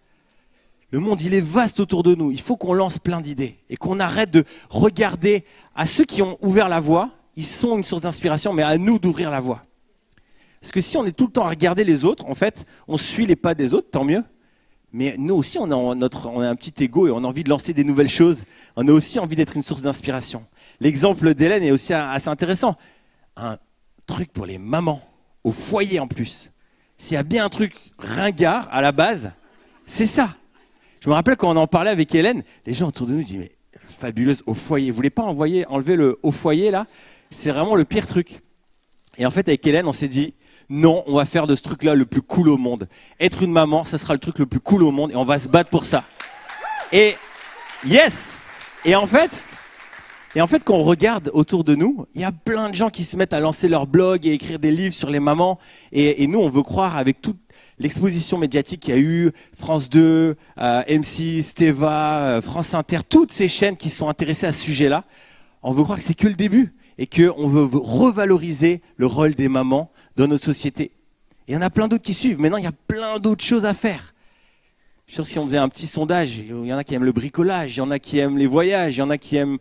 Le monde, il est vaste autour de nous. Il faut qu'on lance plein d'idées et qu'on arrête de regarder à ceux qui ont ouvert la voie. Ils sont une source d'inspiration, mais à nous d'ouvrir la voie. Parce que si on est tout le temps à regarder les autres, en fait, on suit les pas des autres, tant mieux. Mais nous aussi, on a un petit ego et on a envie de lancer des nouvelles choses. On a aussi envie d'être une source d'inspiration. L'exemple d'Hélène est aussi assez intéressant. Un truc pour les mamans, au foyer en plus. S'il y a bien un truc ringard à la base, c'est ça. Je me rappelle quand on en parlait avec Hélène, les gens autour de nous disaient, mais fabuleuse, au foyer. Vous voulez pas enlever le au foyer là? C'est vraiment le pire truc. Et en fait, avec Hélène, on s'est dit, non, on va faire de ce truc-là le plus cool au monde. Être une maman, ça sera le truc le plus cool au monde et on va se battre pour ça. Et yes! Et en fait, quand on regarde autour de nous, il y a plein de gens qui se mettent à lancer leur blog et écrire des livres sur les mamans. Et nous, on veut croire avec toute l'exposition médiatique qu'il y a eu, France 2, M6, Teva, France Inter, toutes ces chaînes qui sont intéressées à ce sujet-là, on veut croire que c'est que le début et qu'on veut revaloriser le rôle des mamans dans notre société. Et il y en a plein d'autres qui suivent. Maintenant, il y a plein d'autres choses à faire. Je suis sûr que si on faisait un petit sondage, il y en a qui aiment le bricolage, il y en a qui aiment les voyages, il y en a qui aiment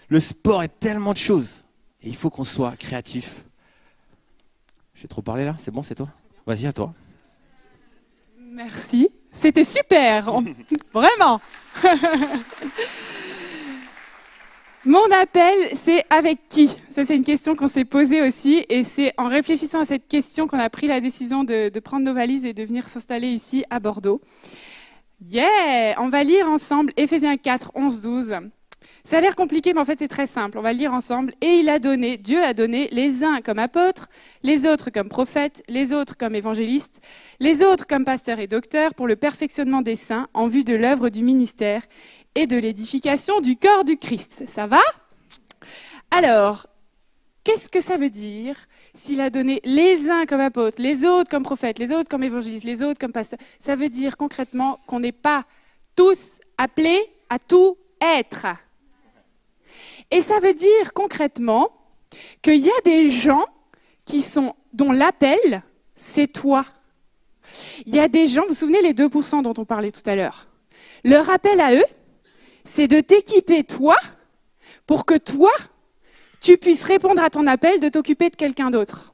le sport et tellement de choses. Et il faut qu'on soit créatif. J'ai trop parlé là? C'est bon, c'est toi? Vas-y, à toi. Merci. C'était super. Vraiment. Mon appel, c'est avec qui? Ça, c'est une question qu'on s'est posée aussi. Et c'est en réfléchissant à cette question qu'on a pris la décision de prendre nos valises et de venir s'installer ici à Bordeaux. Yeah! On va lire ensemble Éphésiens 4, 11, 12. Ça a l'air compliqué, mais en fait, c'est très simple. On va le lire ensemble. Et Dieu a donné les uns comme apôtres, les autres comme prophètes, les autres comme évangélistes, les autres comme pasteurs et docteurs pour le perfectionnement des saints en vue de l'œuvre du ministère et de l'édification du corps du Christ. Ça va? Alors, qu'est-ce que ça veut dire s'il a donné les uns comme apôtres, les autres comme prophètes, les autres comme évangélistes, les autres comme pasteurs? Ça veut dire concrètement qu'on n'est pas tous appelés à tout être. Et ça veut dire concrètement qu'il y a des gens dont l'appel, c'est toi. Il y a des gens, vous vous souvenez les 2% dont on parlait tout à l'heure? Leur appel à eux, c'est de t'équiper toi pour que toi, tu puisses répondre à ton appel de t'occuper de quelqu'un d'autre.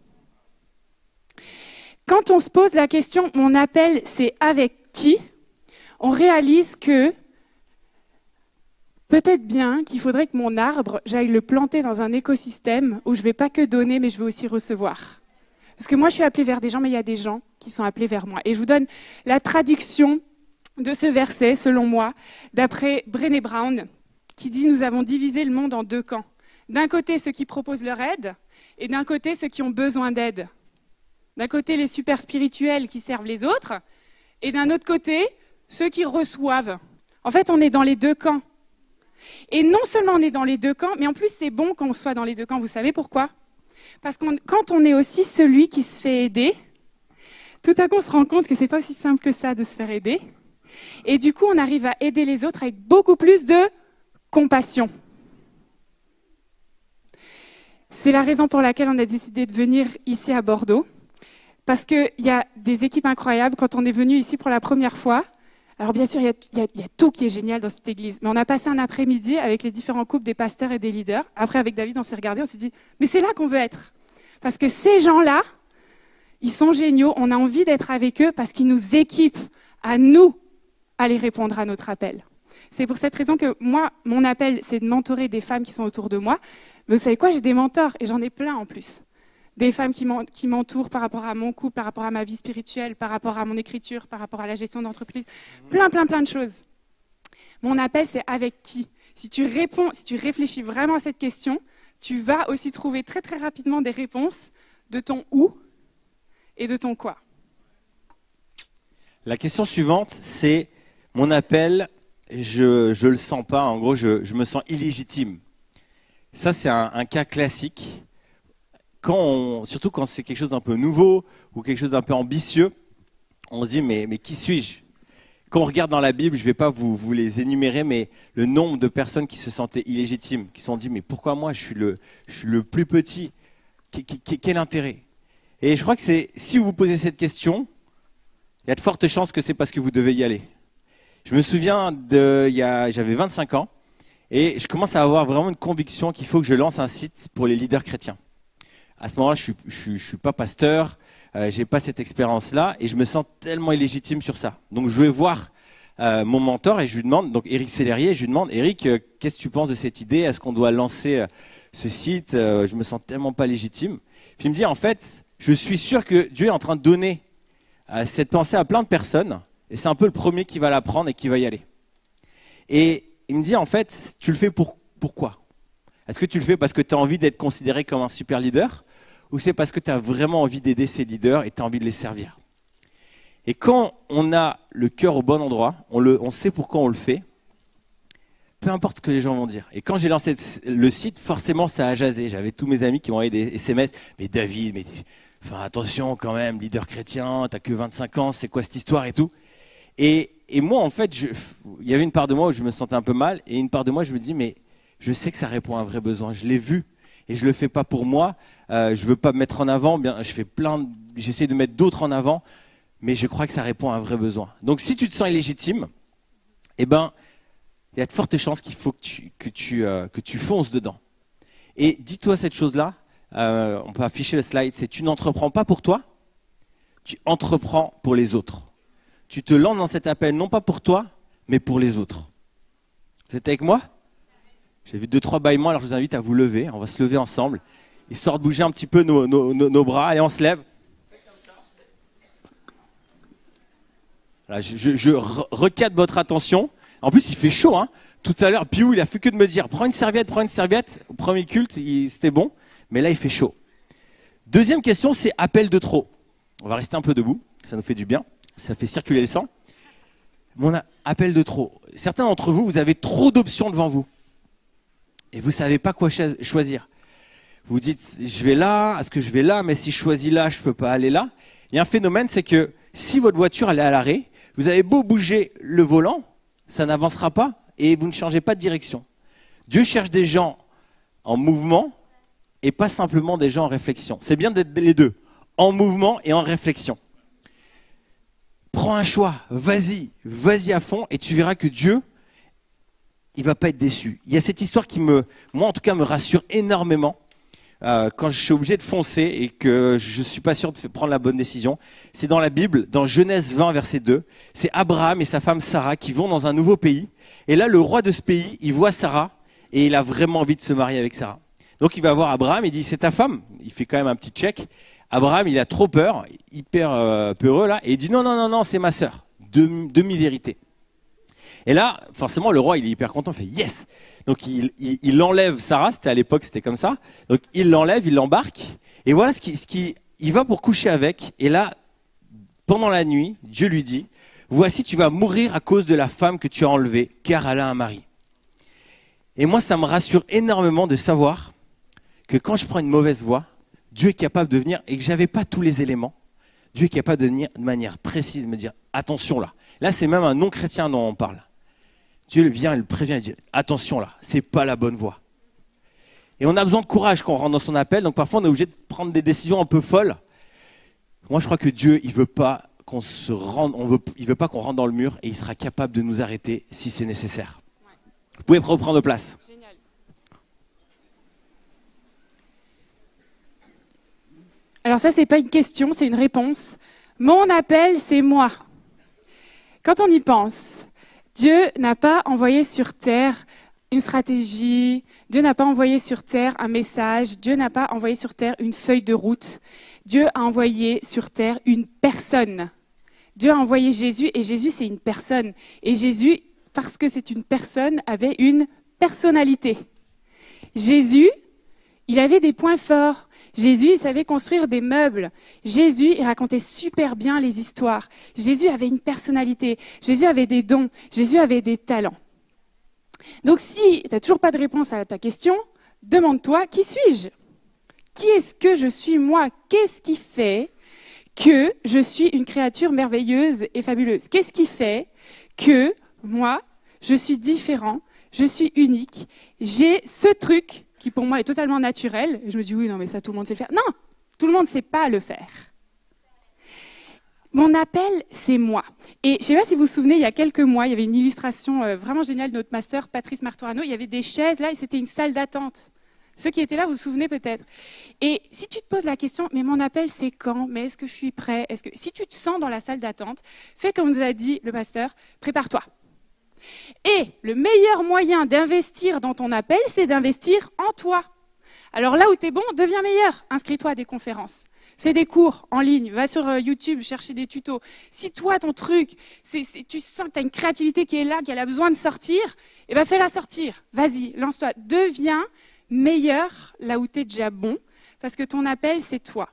Quand on se pose la question, mon appel, c'est avec qui? On réalise que peut-être bien qu'il faudrait que mon arbre, j'aille le planter dans un écosystème où je ne vais pas que donner, mais je vais aussi recevoir. Parce que moi, je suis appelée vers des gens, mais il y a des gens qui sont appelés vers moi. Et je vous donne la traduction de ce verset, selon moi, d'après Brené Brown, qui dit « Nous avons divisé le monde en deux camps. D'un côté, ceux qui proposent leur aide, et d'un côté, ceux qui ont besoin d'aide. D'un côté, les super spirituels qui servent les autres, et d'un autre côté, ceux qui reçoivent. En fait, on est dans les deux camps. Et non seulement on est dans les deux camps, mais en plus c'est bon qu'on soit dans les deux camps. Vous savez pourquoi? Parce que quand on est aussi celui qui se fait aider, tout à coup on se rend compte que c'est pas aussi simple que ça de se faire aider. Et du coup on arrive à aider les autres avec beaucoup plus de compassion. C'est la raison pour laquelle on a décidé de venir ici à Bordeaux. Parce qu'il y a des équipes incroyables. Quand on est venu ici pour la première fois, alors bien sûr, il y a tout qui est génial dans cette église. Mais on a passé un après-midi avec les différents couples des pasteurs et des leaders. Après, avec David, on s'est regardé, on s'est dit, mais c'est là qu'on veut être. Parce que ces gens-là, ils sont géniaux. On a envie d'être avec eux parce qu'ils nous équipent à nous aller répondre à notre appel. C'est pour cette raison que moi, mon appel, c'est de mentorer des femmes qui sont autour de moi. Mais vous savez quoi, j'ai des mentors et j'en ai plein en plus. Des femmes qui m'entourent par rapport à mon couple, par rapport à ma vie spirituelle, par rapport à mon écriture, par rapport à la gestion d'entreprise, plein de choses. Mon appel, c'est avec qui? Si tu réfléchis vraiment à cette question, tu vas aussi trouver très très rapidement des réponses de ton où et de ton quoi. La question suivante, c'est mon appel, je le sens pas, en gros, je me sens illégitime. Ça, c'est un cas classique. Surtout quand c'est quelque chose d'un peu nouveau ou quelque chose d'un peu ambitieux, on se dit mais qui suis-je? Quand on regarde dans la Bible, je ne vais pas vous les énumérer, mais le nombre de personnes qui se sentaient illégitimes, qui se sont dit mais pourquoi moi je suis le plus petit? Quel intérêt? Et je crois que si vous vous posez cette question, il y a de fortes chances que c'est parce que vous devez y aller. Je me souviens j'avais 25 ans et je commence à avoir vraiment une conviction qu'il faut que je lance un site pour les leaders chrétiens. À ce moment-là, je suis pas pasteur, j'ai pas cette expérience-là et je me sens tellement illégitime sur ça. Donc je vais voir mon mentor et je lui demande, donc Éric Sellerier, je lui demande, Éric, qu'est-ce que tu penses de cette idée? Est-ce qu'on doit lancer ce site? Je me sens tellement pas légitime. Puis il me dit, en fait, je suis sûr que Dieu est en train de donner cette pensée à plein de personnes et c'est un peu le premier qui va la prendre et qui va y aller. Et il me dit, en fait, tu le fais pourquoi? Est-ce que tu le fais parce que tu as envie d'être considéré comme un super leader ou c'est parce que tu as vraiment envie d'aider ces leaders et tu as envie de les servir? Et quand on a le cœur au bon endroit, on sait pourquoi on le fait, peu importe ce que les gens vont dire. Et quand j'ai lancé le site, forcément ça a jasé. J'avais tous mes amis qui m'ont envoyé des SMS. Mais David, attention quand même, leader chrétien, tu n'as que 25 ans, c'est quoi cette histoire et tout? Et moi en fait, il y avait une part de moi où je me sentais un peu mal et une part de moi je me dis mais je sais que ça répond à un vrai besoin, je l'ai vu et je le fais pas pour moi, je veux pas me mettre en avant, j'essaie de mettre d'autres en avant, mais je crois que ça répond à un vrai besoin. Donc si tu te sens illégitime, eh ben, il y a de fortes chances qu'il faut que tu fonces dedans. Et dis-toi cette chose-là, on peut afficher le slide, c'est tu n'entreprends pas pour toi, tu entreprends pour les autres. Tu te lances dans cet appel non pas pour toi, mais pour les autres. Vous êtes avec moi? J'ai vu 2-3 bâillements, alors je vous invite à vous lever, on va se lever ensemble, histoire de bouger un petit peu nos bras, allez on se lève. Voilà, je recadre votre attention. En plus, il fait chaud, hein. Tout à l'heure, Piou, il a fait que de me dire, prends une serviette. Au premier culte, c'était bon, mais là, il fait chaud. Deuxième question, c'est appel de trop. On va rester un peu debout, ça nous fait du bien, ça fait circuler le sang. Mon appel de trop. Certains d'entre vous, vous avez trop d'options devant vous. Et vous ne savez pas quoi choisir. Vous vous dites, je vais là, est-ce que je vais là, mais si je choisis là, je ne peux pas aller là. Il y a un phénomène, c'est que si votre voiture elle est à l'arrêt, vous avez beau bouger le volant, ça n'avancera pas et vous ne changez pas de direction. Dieu cherche des gens en mouvement et pas simplement des gens en réflexion. C'est bien d'être les deux, en mouvement et en réflexion. Prends un choix, vas-y à fond et tu verras que Dieu, il ne va pas être déçu. Il y a cette histoire qui moi en tout cas me rassure énormément. Quand je suis obligé de foncer et que je ne suis pas sûr de prendre la bonne décision, c'est dans la Bible, dans Genèse 20, verset 2. C'est Abraham et sa femme Sarah qui vont dans un nouveau pays. Et là, le roi de ce pays, il voit Sarah et il a vraiment envie de se marier avec Sarah. Donc il va voir Abraham, il dit, c'est ta femme? Il fait quand même un petit check. Abraham, il a trop peur, hyper peureux là, et il dit, non, c'est ma sœur. Demi-vérité. Et là, forcément, le roi, il est hyper content, il fait yes. Donc, il enlève Sarah, c'était à l'époque, c'était comme ça. Donc, il l'enlève, il l'embarque. Et voilà il va pour coucher avec. Et là, pendant la nuit, Dieu lui dit, voici, tu vas mourir à cause de la femme que tu as enlevée, car elle a un mari. Et moi, ça me rassure énormément de savoir que quand je prends une mauvaise voie, Dieu est capable de venir, et que j'avais pas tous les éléments, Dieu est capable de venir de manière précise, me dire, attention là. Là, c'est même un non-chrétien dont on parle. Dieu vient, il le prévient, il dit attention là, c'est pas la bonne voie. Et on a besoin de courage quand on rentre dans son appel, donc parfois on est obligé de prendre des décisions un peu folles. Moi je crois que Dieu, il veut pas qu'on rentre dans le mur et il sera capable de nous arrêter si c'est nécessaire. Ouais. Vous pouvez reprendre place. Génial. Alors ça, c'est pas une question, c'est une réponse. Mon appel, c'est moi. Quand on y pense, Dieu n'a pas envoyé sur terre une stratégie, Dieu n'a pas envoyé sur terre un message, Dieu n'a pas envoyé sur terre une feuille de route. Dieu a envoyé sur terre une personne. Dieu a envoyé Jésus et Jésus c'est une personne. Et Jésus, parce que c'est une personne, avait une personnalité. Jésus, il avait des points forts. Jésus, il savait construire des meubles. Jésus, il racontait super bien les histoires. Jésus avait une personnalité. Jésus avait des dons. Jésus avait des talents. Donc si tu n'as toujours pas de réponse à ta question, demande-toi, qui suis-je? Qui est-ce que je suis moi? Qu'est-ce qui fait que je suis une créature merveilleuse et fabuleuse? Qu'est-ce qui fait que moi, je suis différent, je suis unique, j'ai ce truc qui pour moi est totalement naturel. Et je me dis oui, non mais ça tout le monde sait le faire. Non, tout le monde ne sait pas le faire. Mon appel, c'est moi. Et je ne sais pas si vous vous souvenez, il y a quelques mois, il y avait une illustration vraiment géniale de notre master, Patrice Martorano. Il y avait des chaises là et c'était une salle d'attente. Ceux qui étaient là, vous vous souvenez peut-être. Et si tu te poses la question, mais mon appel, c'est quand? Mais est-ce que je suis prêt? Si tu te sens dans la salle d'attente, fais comme nous a dit le pasteur, prépare-toi. Et le meilleur moyen d'investir dans ton appel, c'est d'investir en toi. Alors là où tu es bon, deviens meilleur. Inscris-toi à des conférences. Fais des cours en ligne, va sur YouTube, chercher des tutos. Si toi, ton truc, tu sens que tu as une créativité qui est là, qu'elle a besoin de sortir, eh ben fais-la sortir. Vas-y, lance-toi. Deviens meilleur là où tu es déjà bon, parce que ton appel, c'est toi.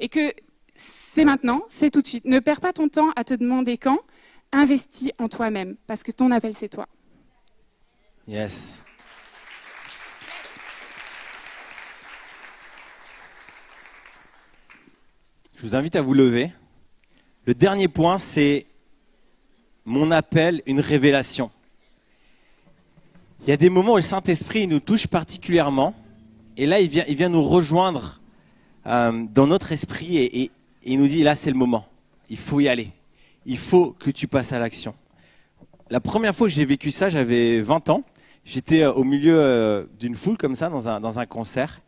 Et que c'est maintenant, c'est tout de suite. Ne perds pas ton temps à te demander quand. Investis en toi-même, parce que ton appel, c'est toi. Yes. Je vous invite à vous lever. Le dernier point, c'est mon appel, une révélation. Il y a des moments où le Saint-Esprit nous touche particulièrement. Et là, il vient nous rejoindre dans notre esprit et il nous dit, là, c'est le moment. Il faut y aller. Il faut que tu passes à l'action. La première fois que j'ai vécu ça, j'avais 20 ans. j'étais au milieu d'une foule comme ça, dans un concert.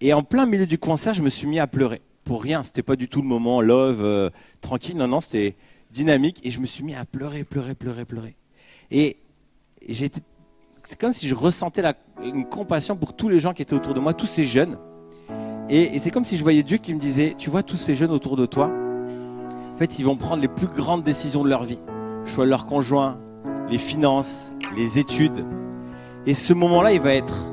Et en plein milieu du concert, je me suis mis à pleurer. Pour rien, c'était pas du tout le moment love, tranquille. Non, c'était dynamique. Et je me suis mis à pleurer. Et c'est comme si je ressentais une compassion pour tous les gens qui étaient autour de moi, tous ces jeunes. Et c'est comme si je voyais Dieu qui me disait, tu vois tous ces jeunes autour de toi, en fait, ils vont prendre les plus grandes décisions de leur vie. Le choix de leur conjoint, les finances, les études. Et ce moment-là, il va être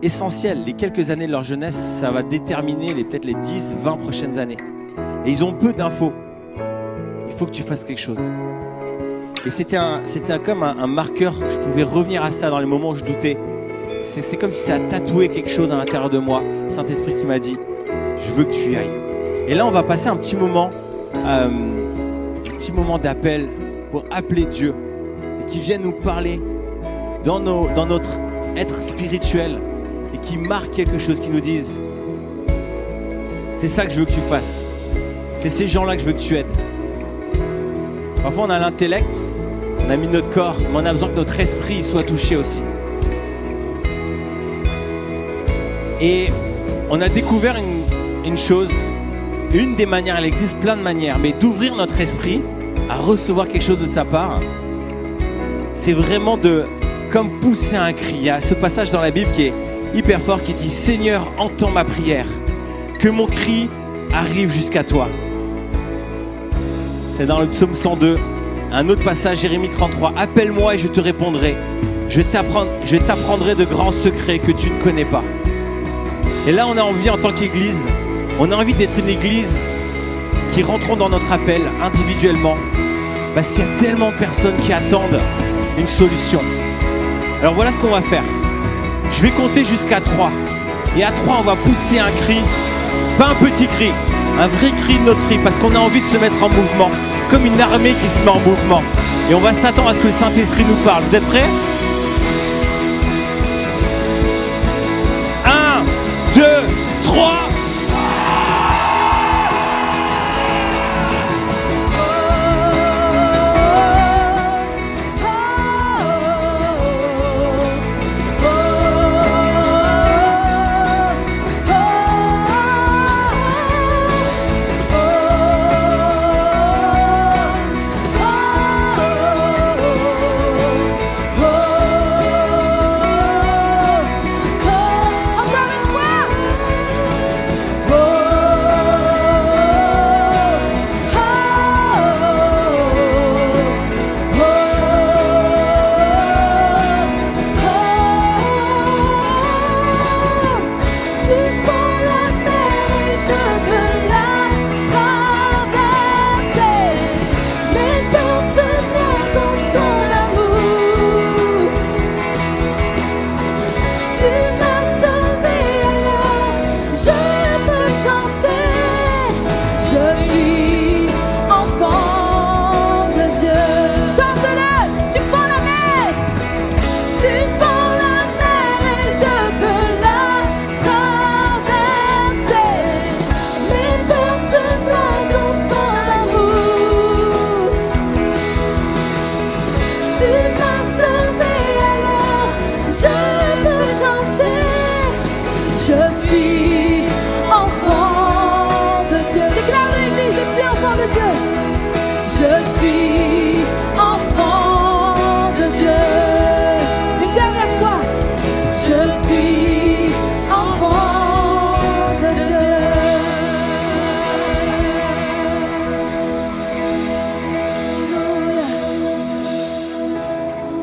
essentiel. Les quelques années de leur jeunesse, ça va déterminer peut-être les 10, 20 prochaines années. Et ils ont peu d'infos. Il faut que tu fasses quelque chose. Et c'était comme un marqueur. Je pouvais revenir à ça dans les moments où je doutais. C'est comme si ça a tatoué quelque chose à l'intérieur de moi. Saint-Esprit qui m'a dit, je veux que tu y ailles. Et là, on va passer un petit moment d'appel pour appeler Dieu et qui vienne nous parler dans notre être spirituel et qui marque quelque chose, qui nous dise c'est ça que je veux que tu fasses, c'est ces gens-là que je veux que tu aides. Parfois on a l'intellect, on a mis notre corps, mais on a besoin que notre esprit soit touché aussi. Et on a découvert une chose, une des manières, il existe plein de manières, mais d'ouvrir notre esprit à recevoir quelque chose de sa part, c'est vraiment comme pousser un cri. Il y a ce passage dans la Bible qui est hyper fort qui dit « Seigneur, entends ma prière, que mon cri arrive jusqu'à toi ». C'est dans le psaume 102. Un autre passage, Jérémie 33. « Appelle-moi et je te répondrai. Je t'apprendrai de grands secrets que tu ne connais pas. » Et là, on a envie en tant qu'Église, on a envie d'être une Église qui rentrons dans notre appel individuellement parce qu'il y a tellement de personnes qui attendent une solution. Alors voilà ce qu'on va faire. Je vais compter jusqu'à 3. Et à 3, on va pousser un cri, pas un petit cri, un vrai cri de notre cri, parce qu'on a envie de se mettre en mouvement, comme une armée qui se met en mouvement. Et on va s'attendre à ce que le Saint-Esprit nous parle. Vous êtes prêts ? 1, 2, 3.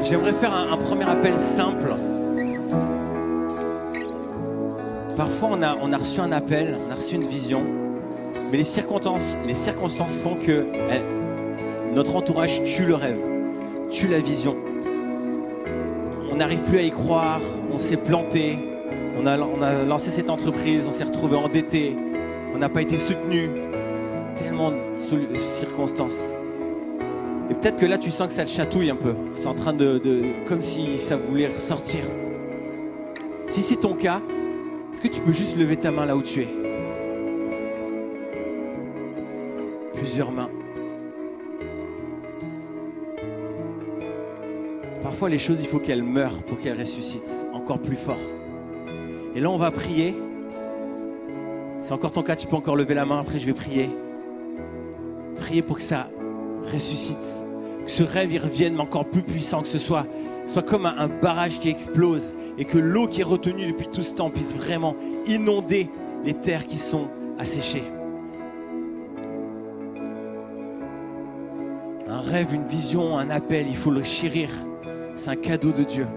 J'aimerais faire un premier appel simple. Parfois, on a reçu un appel, on a reçu une vision, mais les circonstances font que notre entourage tue le rêve, tue la vision. On n'arrive plus à y croire, on s'est planté, on a lancé cette entreprise, on s'est retrouvé endetté, on n'a pas été soutenu. Tellement de circonstances. Et peut-être que là, tu sens que ça te chatouille un peu. C'est en train comme si ça voulait ressortir. Si c'est ton cas, est-ce que tu peux juste lever ta main là où tu es? Plusieurs mains. Parfois, les choses, il faut qu'elles meurent pour qu'elles ressuscitent encore plus fort. Et là, on va prier. C'est encore ton cas, tu peux encore lever la main. Après, je vais prier. Prier pour que ça ressuscite. Que ce rêve, il revienne, mais encore plus puissant. Que ce soit comme un barrage qui explose. Et que l'eau qui est retenue depuis tout ce temps puisse vraiment inonder les terres qui sont asséchées. Un rêve, une vision, un appel, il faut le chérir. C'est un cadeau de Dieu.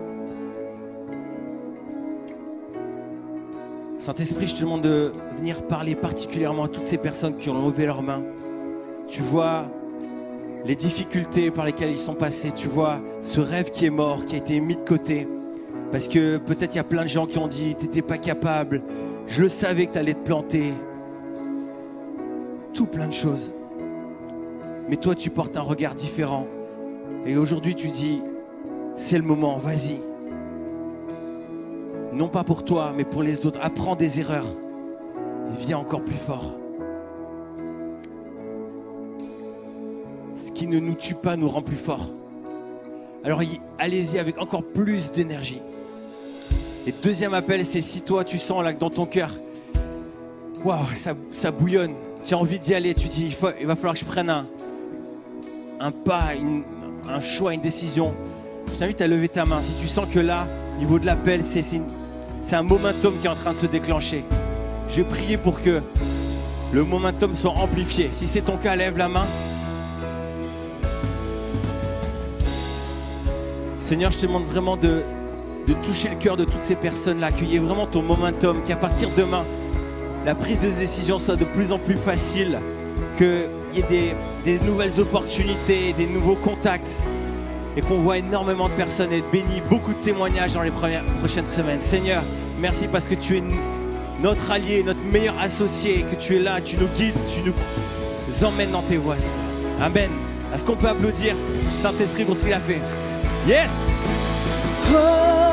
Saint-Esprit, je te demande de venir parler particulièrement à toutes ces personnes qui ont levé leurs mains. Tu vois les difficultés par lesquelles ils sont passés. Tu vois ce rêve qui est mort, qui a été mis de côté. Parce que peut-être il y a plein de gens qui ont dit « t'étais pas capable, je le savais que tu allais te planter ». Tout plein de choses. Mais toi, tu portes un regard différent. Et aujourd'hui, tu dis « c'est le moment, vas-y ». Non pas pour toi, mais pour les autres. Apprends des erreurs. Et viens encore plus fort. Ce qui ne nous tue pas nous rend plus forts. Alors allez-y avec encore plus d'énergie. Et deuxième appel, c'est si toi tu sens là que dans ton cœur, waouh, ça bouillonne. Tu as envie d'y aller, tu dis il va falloir que je prenne un pas, un choix, une décision. Je t'invite à lever ta main. Si tu sens que là, au niveau de l'appel, c'est un momentum qui est en train de se déclencher. Je vais prier pour que le momentum soit amplifié. Si c'est ton cas, lève la main. Seigneur, je te demande vraiment de toucher le cœur de toutes ces personnes-là, qu'il y ait vraiment ton momentum, qu'à partir de demain, la prise de décision soit de plus en plus facile, qu'il y ait des nouvelles opportunités, des nouveaux contacts, et qu'on voit énormément de personnes être bénies, beaucoup de témoignages dans les prochaines semaines. Seigneur, merci parce que tu es notre allié, notre meilleur associé, que tu es là, tu nous guides, tu nous emmènes dans tes voies. Amen. Est-ce qu'on peut applaudir Saint-Esprit pour ce qu'il a fait? Yes! Oh.